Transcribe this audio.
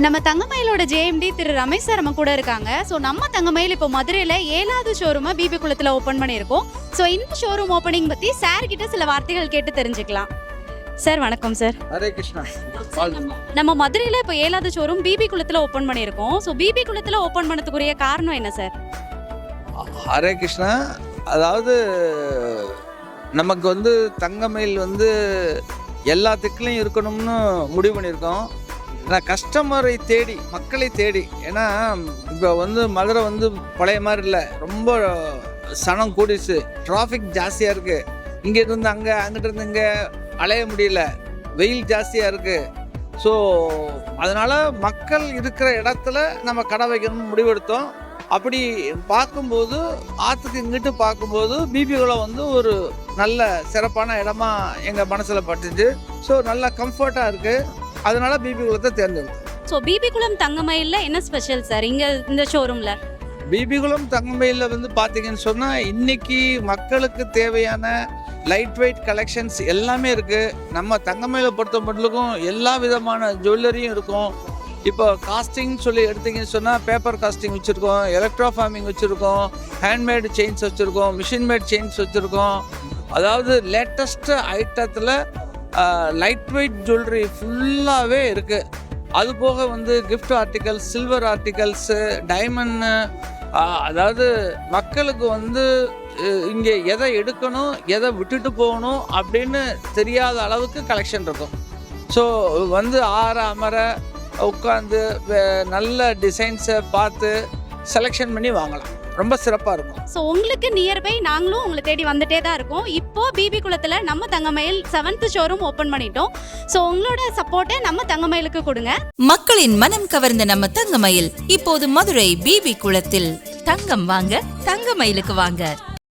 நம்ம தங்கமயிலோட ஜேஎம்டி திரு ரமேஷ் சார் நம்ம கூட இருக்காங்க. ஸோ நம்ம தங்கமயில் இப்போ மதுரையில் 7வது ஷோரூமை பிபி குளத்தில் ஓப்பன் பண்ணியிருக்கோம். ஸோ இந்த ஷோரூம் ஓப்பனிங் பற்றி சார் கிட்ட சில வார்த்தைகள் கேட்டு தெரிஞ்சுக்கலாம். சார் வணக்கம் சார். ஹரே கிருஷ்ணா. நம்ம மதுரையில் இப்போ 7வது ஷோரூம் பிபி குளத்தில் ஓப்பன் பண்ணியிருக்கோம். ஸோ பிபி குளத்தில் ஓப்பன் பண்ணதுக்குரிய காரணம் என்ன சார்? ஹரே கிருஷ்ணா. அதாவது நமக்கு தங்கமயில் எல்லா திக்கிலையும் இருக்கணும்னு முடிவு பண்ணியிருக்கோம். நான் கஸ்டமரை தேடி, மக்களை தேடி, ஏன்னா இப்போ மதுரை பழைய மாதிரி இல்லை, ரொம்ப சனம் கூடிச்சு, டிராஃபிக் ஜாஸ்தியாக இருக்குது. இங்கேருந்து அங்கே, அங்கிட்ட இருந்து இங்கே அலைய முடியல, வெயில் ஜாஸ்தியாக இருக்குது. ஸோ அதனால் மக்கள் இருக்கிற இடத்துல நம்ம கடை வைக்கணும்னு முடிவெடுத்தோம். அப்படி பார்க்கும்போது ஆற்றுக்கு இங்கிட்டு பார்க்கும்போது பிபிகுளம் ஒரு நல்ல சிறப்பான இடமா எங்கள் மனசில் பட்டுச்சு. ஸோ நல்லா கம்ஃபர்ட்டாக இருக்குது. அதனால பிபி குளத்தை தேர்ந்தெடுத்தோம். ஸோ பிபி குளம் தங்கமயிலில் என்ன ஸ்பெஷல் சார் இங்கே இந்த ஷோரூமில்? பிபி குளம் தங்கமயிலில் பார்த்தீங்கன்னு சொன்னால் இன்னைக்கு மக்களுக்கு தேவையான லைட் வெயிட் கலெக்ஷன்ஸ் எல்லாமே இருக்குது. நம்ம தங்கமயிலை பொறுத்த மட்டும் எல்லா விதமான ஜுவல்லரியும் இருக்கும். இப்போ காஸ்டிங் சொல்லி எடுத்தீங்கன்னு சொன்னால் பேப்பர் காஸ்டிங் வச்சுருக்கோம், எலக்ட்ரோ ஃபார்மிங் வச்சுருக்கோம், ஹேண்ட்மேடு செயின்ஸ் வச்சுருக்கோம், மிஷின் மேட் செயின்ஸ் வச்சுருக்கோம். அதாவது லேட்டஸ்ட்டு ஐட்டத்தில் லைட் வெயிட் ஜுவல்லரி ஃபுல்லாகவே இருக்குது. அது போக gift articles, silver articles, diamond, அதாவது மக்களுக்கு இங்கே எதை எடுக்கணும், எதை விட்டுட்டு போகணும் அப்படின்னு தெரியாத அளவுக்கு கலெக்ஷன் இருக்கும். ஸோ ஆற அமர உட்காந்து நல்ல டிசைன்ஸை பார்த்து செலெக்ஷன் பண்ணி வாங்கலாம். ரொம்ப சிறப்பாக இருக்கும். ஸோ உங்களுக்கு நியர்பை நாங்களும் உங்களை தேடி வந்துட்டே தான் இருக்கோம். இப்போ பிபி குளத்தில் நம்ம தங்கமயில் 7th ஷோரூம் ஓப்பன் பண்ணிட்டோம். ஸோ உங்களோட சப்போர்ட்டை நம்ம தங்கமயிலுக்கு கொடுங்க. மக்களின் மனம் கவர்ந்த நம்ம தங்கமயில் இப்போது மதுரை பிபி குளத்தில். தங்கம் வாங்க, தங்கமயிலுக்கு வாங்க.